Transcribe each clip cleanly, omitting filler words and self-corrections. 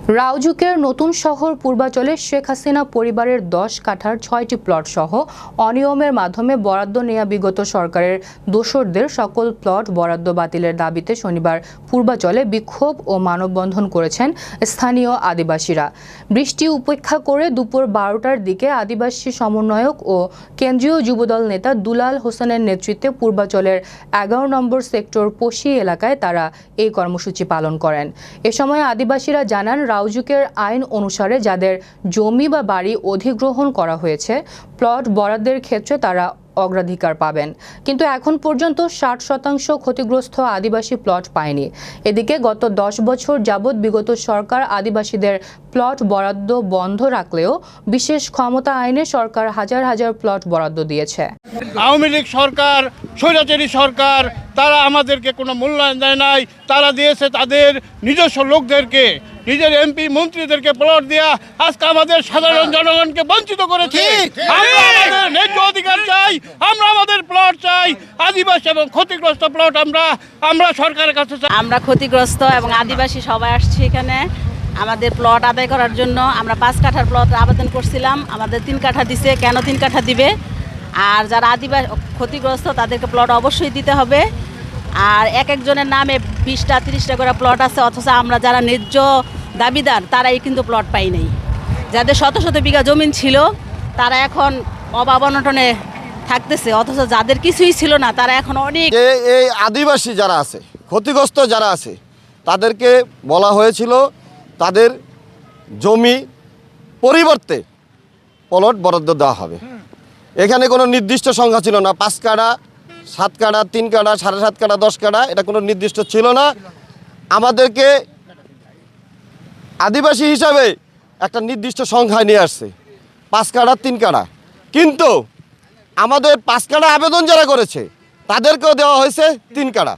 রাউজুকের নতুন শহর পূর্বাচলে শেখ হাসিনা পরিবারের 10 কাঠার 6টি প্লট সহ অনিয়মের মাধ্যমে বরাদ্দ নেওয়া বিগত সরকারের দোসরদের সকল প্লট বরাদ্দ বাতিলের দাবিতে শনিবার পূর্বাচলে বিক্ষোভ ও মানববন্ধন করেছেন স্থানীয় আদিবাসীরা। বৃষ্টি উপেক্ষা করে দুপুর 12টার দিকে আদিবাসী সমন্বয়ক ও কেন্দ্রীয় যুবদল নেতা দুলাল হোসেনের নেতৃত্বে পূর্বাচলের 11 নম্বর সেক্টর পশি এলাকায় তারা এই কর্মসূচি পালন করেন। এ সময় আদিবাসীরা জানান, রাউজুকের আইন অনুসারে যাদের জমি বা বাড়ি অধিগ্রহণ করা হয়েছে প্লট বরাদ্দের ক্ষেত্রে তারা অগ্রাধিকার পাবেন, কিন্তু এখন পর্যন্ত 60% ক্ষতিগ্রস্ত আদিবাসী প্লট পায়নি। এদিকে গত 10 বছর যাবৎ বিগত সরকার আদিবাসীদের প্লট বরাদ্দ বন্ধ রাখলেও বিশেষ ক্ষমতা আইনে সরকার হাজার হাজার প্লট বরাদ্দ দিয়েছে। আওয়ামী লীগ সরকার, স্বৈরাচারী সরকার, তারা আমাদেরকে কোনো মূল্যায়ন দেয় নাই। তারা দিয়েছে তাদের নিজস্ব লোকদেরকে, নিজের এমপি মন্ত্রীদেরকে প্লট দেয়া আজকে আমাদের সাধারণ জনগণকে বঞ্চিত করেছে। আমরা আমাদের ন্যায্য অধিকার চাই, আমরা আমাদের প্লট চাই। আদিবাসী এবং ক্ষতিগ্রস্ত প্লট আমরা সরকারের কাছে চাই। আমরা ক্ষতিগ্রস্ত এবং আদিবাসী সবাই আসছি এখানে আমাদের প্লট আদায় করার জন্য। আমরা 5 কাঠার প্লট আবেদন করছিলাম, আমাদের 3 কাঠা দিছে। কেন 3 কাঠা দিবে? আর যারা আদিবাসী ক্ষতিগ্রস্ত তাদেরকে প্লট অবশ্যই দিতে হবে। আর এক একজনের নামে 20টা 30টা করে প্লট আছে, অথচ আমরা যারা ন্যায্য দাবিদার তারাই কিন্তু প্লট পাই নাই। যাদের শত শত বিঘা জমিন ছিল তারা এখন অভাব অনটনে থাকতেছে, অথচ যাদের কিছুই ছিল না তারা এখন অনেক। এই আদিবাসী যারা আছে, ক্ষতিগ্রস্ত যারা আছে, তাদেরকে বলা হয়েছিল তাদের জমি পরিবর্তে প্লট বরাদ্দ দেওয়া হবে। এখানে কোনো নির্দিষ্ট সংখ্যা ছিল না, 5 কাঠা, 7 কাঠা, 3 কাঠা, 7.5 কাঠা, 10 কাঠা, এটা কোনো নির্দিষ্ট ছিল না। আমাদেরকে আদিবাসী হিসাবে একটা নির্দিষ্ট সংখ্যায় নিয়ে আসছে, 5 কাঠা, 3 কাঠা। কিন্তু আমাদের 5 কাঠা আবেদন যারা করেছে তাদেরকেও দেওয়া হয়েছে 3 কাঠা।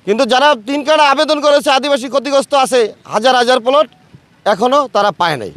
কিন্তু যারা 3 কাঠা আবেদন করেছে আদিবাসী ক্ষতিগ্রস্ত আছে হাজার হাজার প্লট, এখনও তারা পায় নাই।